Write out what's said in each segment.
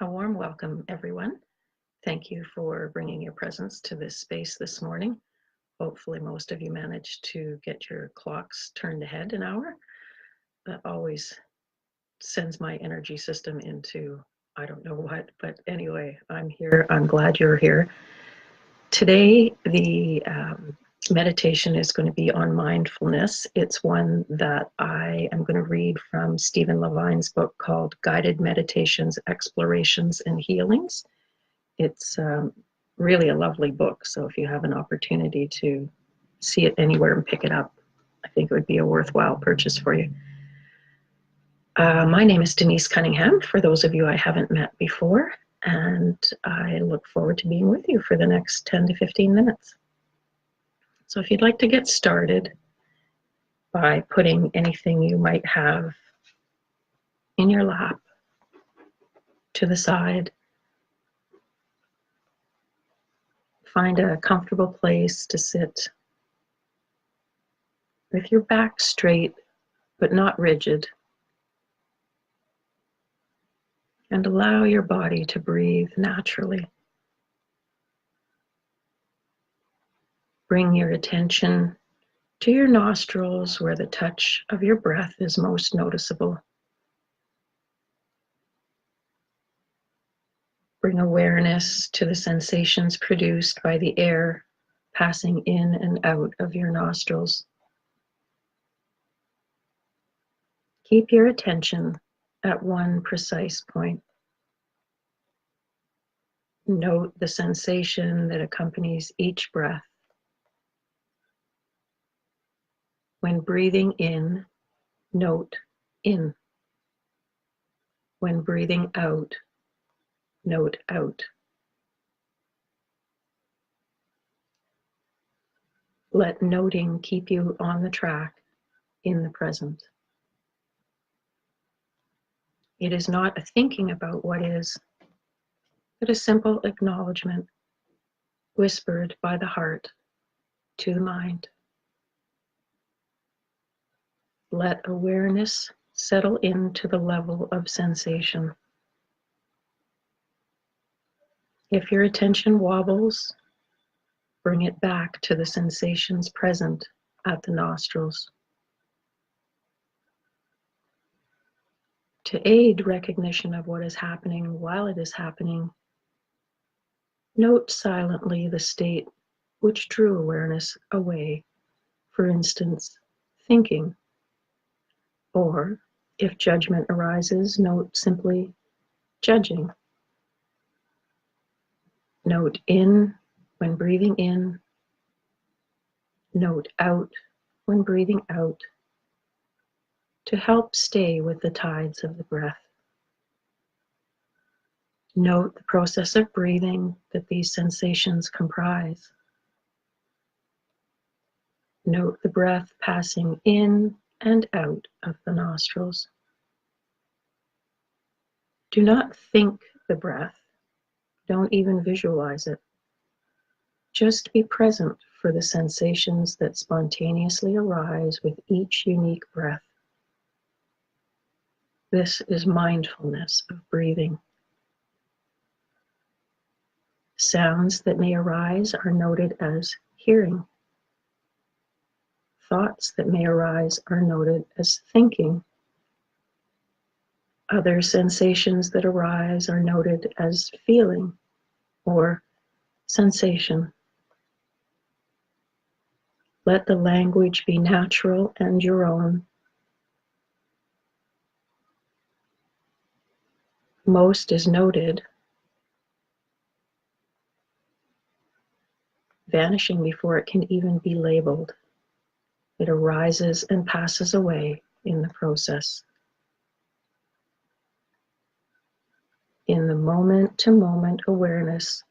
A warm welcome, everyone. Thank you for bringing your presence to this space this morning. Hopefully, most of you managed to get your clocks turned ahead an hour. That always sends my energy system into I don't know what, but anyway, I'm here. I'm glad you're here. Today, the meditation is going to be on mindfulness. It's one that I am going to read from Stephen Levine's book called Guided Meditations, Explorations, and Healings. It's really a lovely book, so if you have an opportunity to see it anywhere and pick it up, I think it would be a worthwhile purchase for you. My name is Denise Cunningham, for those of you I haven't met before, and I look forward to being with you for the next 10 to 15 minutes. So if you'd like to get started by putting anything you might have in your lap to the side, find a comfortable place to sit with your back straight but not rigid, and allow your body to breathe naturally. Bring your attention to your nostrils where the touch of your breath is most noticeable. Bring awareness to the sensations produced by the air passing in and out of your nostrils. Keep your attention at one precise point. Note the sensation that accompanies each breath. When breathing in, note in. When breathing out, note out. Let noting keep you on the track in the present. It is not a thinking about what is, but a simple acknowledgement whispered by the heart to the mind. Let awareness settle into the level of sensation. If your attention wobbles, bring it back to the sensations present at the nostrils. To aid recognition of what is happening while it is happening, note silently the state which drew awareness away, for instance, thinking. Or, if judgment arises, note simply judging. Note in when breathing in, note out when breathing out, to help stay with the tides of the breath. Note the process of breathing that these sensations comprise. Note the breath passing in and out of the nostrils. Do not think the breath. Don't even visualize it. Just be present for the sensations that spontaneously arise with each unique breath. This is mindfulness of breathing. Sounds that may arise are noted as hearing. Thoughts that may arise are noted as thinking. Other sensations that arise are noted as feeling or sensation. Let the language be natural and your own. Most is noted, vanishing before it can even be labeled. It arises and passes away in the process. In the moment-to-moment awareness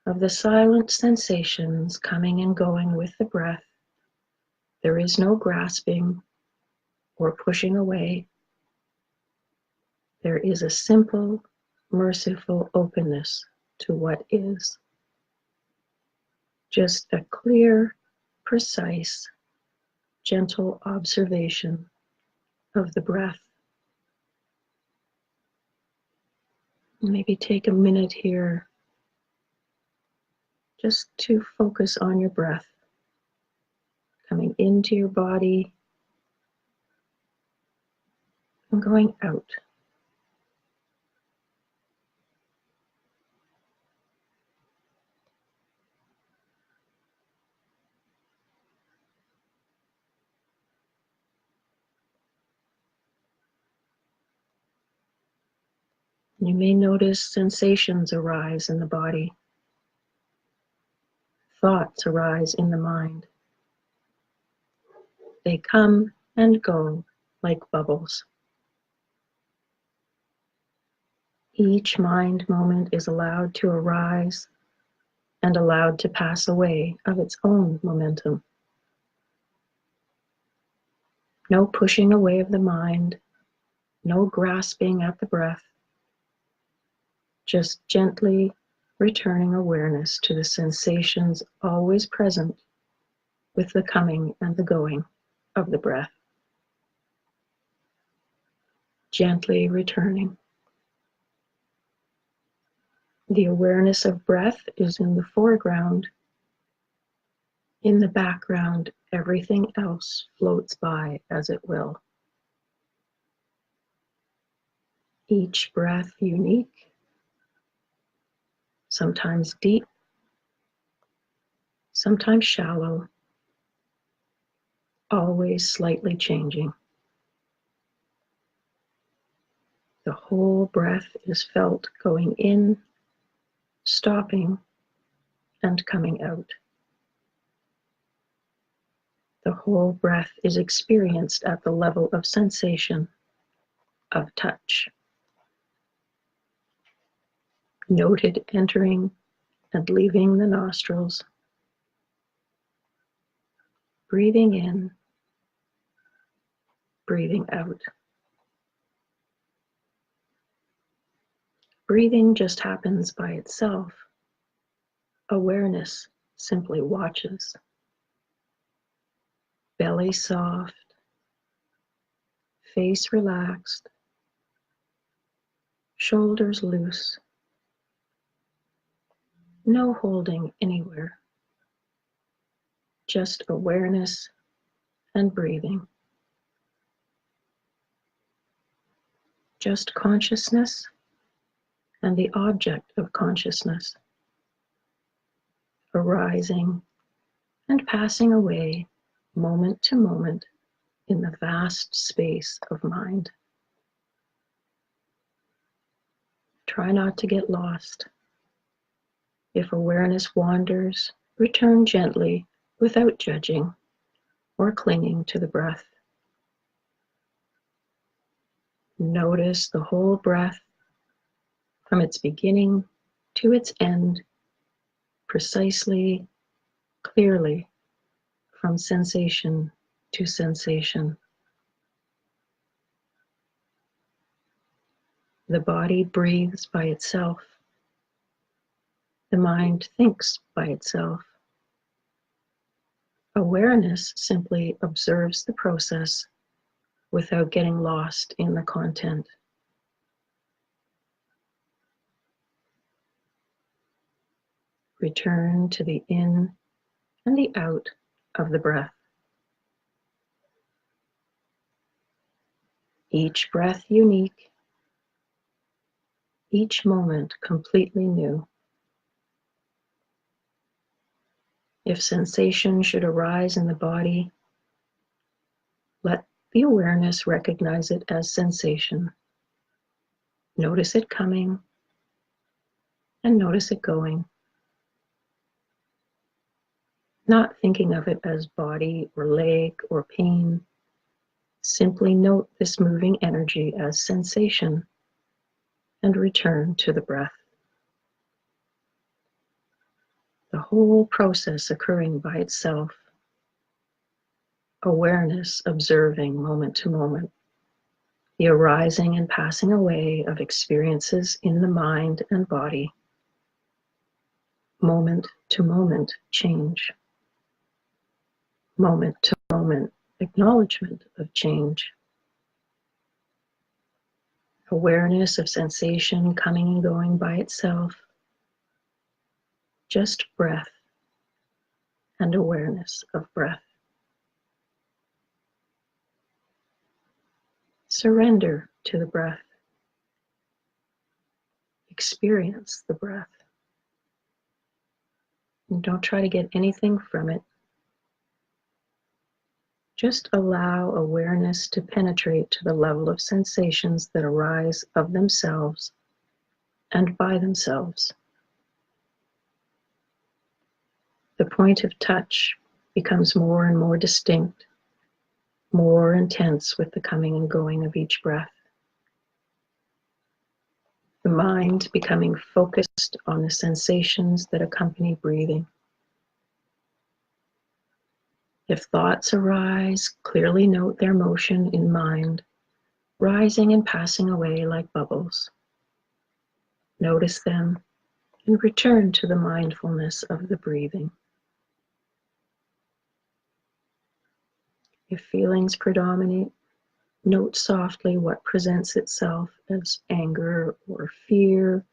of the silent sensations coming and going with the breath, there is no grasping or pushing away. There is a simple, merciful openness to what is. Just a clear, precise, gentle observation of the breath. Maybe take a minute here just to focus on your breath, coming into your body and going out. You may notice sensations arise in the body. Thoughts arise in the mind. They come and go like bubbles. Each mind moment is allowed to arise and allowed to pass away of its own momentum. No pushing away of the mind, no grasping at the breath, just gently returning awareness to the sensations always present with the coming and the going of the breath. Gently returning. The awareness of breath is in the foreground. In the background, everything else floats by as it will. Each breath unique, sometimes deep, sometimes shallow, always slightly changing. The whole breath is felt going in, stopping, and coming out. The whole breath is experienced at the level of sensation, of touch. Noted entering and leaving the nostrils. Breathing in, breathing out. Breathing just happens by itself. Awareness simply watches. Belly soft, face relaxed, shoulders loose. No holding anywhere. Just awareness and breathing. Just consciousness and the object of consciousness, arising and passing away moment to moment in the vast space of mind. Try not to get lost. If awareness wanders, return gently without judging or clinging to the breath. Notice the whole breath from its beginning to its end, precisely, clearly, from sensation to sensation. The body breathes by itself. The mind thinks by itself. Awareness simply observes the process without getting lost in the content. Return to the in and the out of the breath. Each breath unique, each moment completely new. If sensation should arise in the body, let the awareness recognize it as sensation. Notice it coming and notice it going. Not thinking of it as body or leg or pain. Simply note this moving energy as sensation and return to the breath. The whole process occurring by itself. Awareness observing moment to moment. The arising and passing away of experiences in the mind and body. Moment to moment change. Moment to moment acknowledgement of change. Awareness of sensation coming and going by itself. Just breath and awareness of breath. Surrender to the breath. Experience the breath. And don't try to get anything from it. Just allow awareness to penetrate to the level of sensations that arise of themselves and by themselves. The point of touch becomes more and more distinct, more intense with the coming and going of each breath. The mind becoming focused on the sensations that accompany breathing. If thoughts arise, clearly note their motion in mind, rising and passing away like bubbles. Notice them and return to the mindfulness of the breathing. If feelings predominate, note softly what presents itself as anger or fear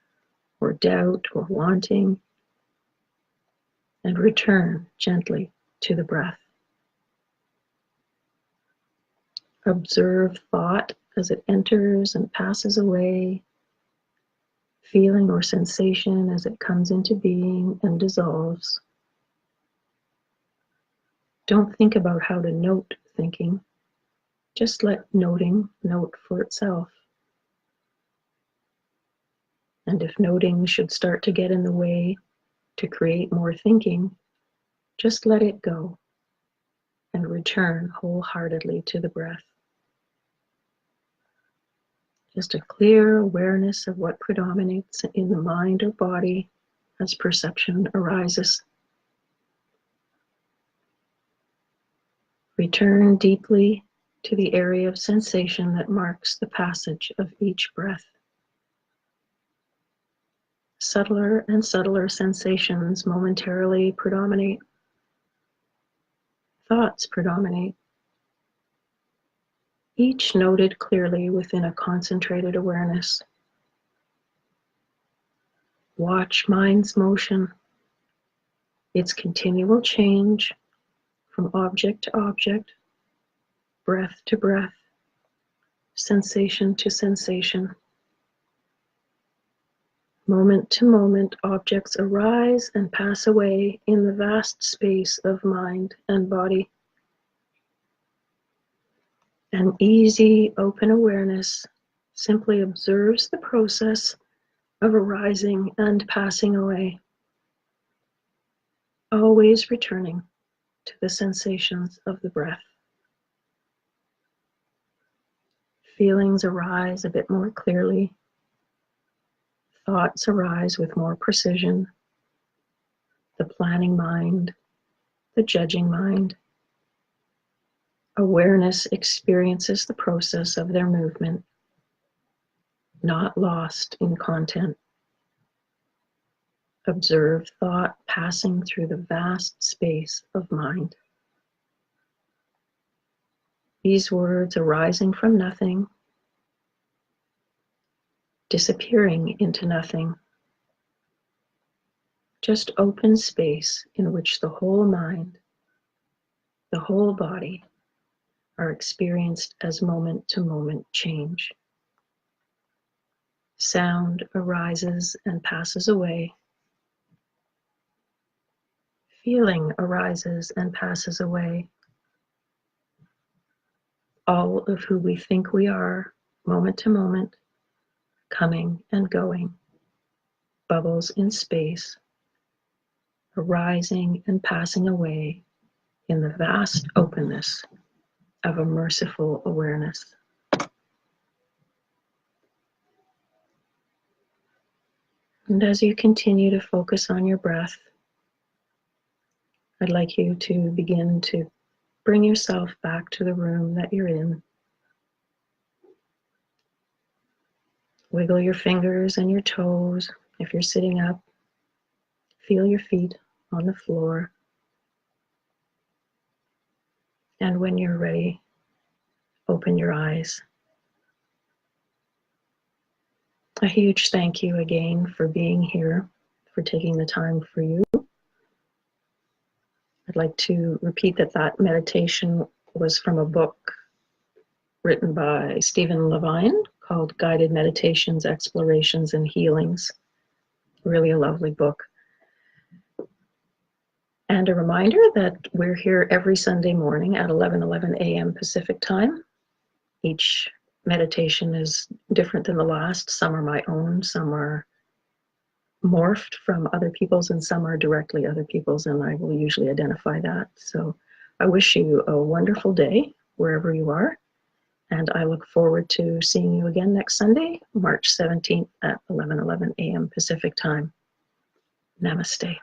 or doubt or wanting, and return gently to the breath. Observe thought as it enters and passes away, feeling or sensation as it comes into being and dissolves. Don't think about how to note thinking. Just let noting note for itself. And if noting should start to get in the way to create more thinking, just let it go and return wholeheartedly to the breath. Just a clear awareness of what predominates in the mind or body as perception arises. Return deeply to the area of sensation that marks the passage of each breath. Subtler and subtler sensations momentarily predominate. Thoughts predominate. Each noted clearly within a concentrated awareness. Watch mind's motion, its continual change from object to object, breath to breath, sensation to sensation. Moment to moment, objects arise and pass away in the vast space of mind and body. An easy, open awareness simply observes the process of arising and passing away, always returning to the sensations of the breath. Feelings arise a bit more clearly. Thoughts arise with more precision. The planning mind, the judging mind. Awareness experiences the process of their movement, not lost in content. Observe thought passing through the vast space of mind. These words arising from nothing, disappearing into nothing. Just open space in which the whole mind, the whole body are experienced as moment-to-moment change. Sound arises and passes away. Feeling arises and passes away. All of who we think we are, moment to moment, coming and going, bubbles in space, arising and passing away in the vast openness of a merciful awareness. And as you continue to focus on your breath, I'd like you to begin to bring yourself back to the room that you're in. Wiggle your fingers and your toes. If you're sitting up, feel your feet on the floor. And when you're ready, open your eyes. A huge thank you again for being here, for taking the time for you. I'd like to repeat that that meditation was from a book written by Stephen Levine called Guided Meditations, Explorations, and Healings. Really a lovely book. And a reminder that we're here every Sunday morning at 11:11 a.m. Pacific time. Each meditation is different than the last. Some are my own, some are morphed from other people's, and some are directly other people's, and I will usually identify that. So I wish you a wonderful day wherever you are, and I look forward to seeing you again next Sunday, March 17th at 11:11 a.m. Pacific time. Namaste.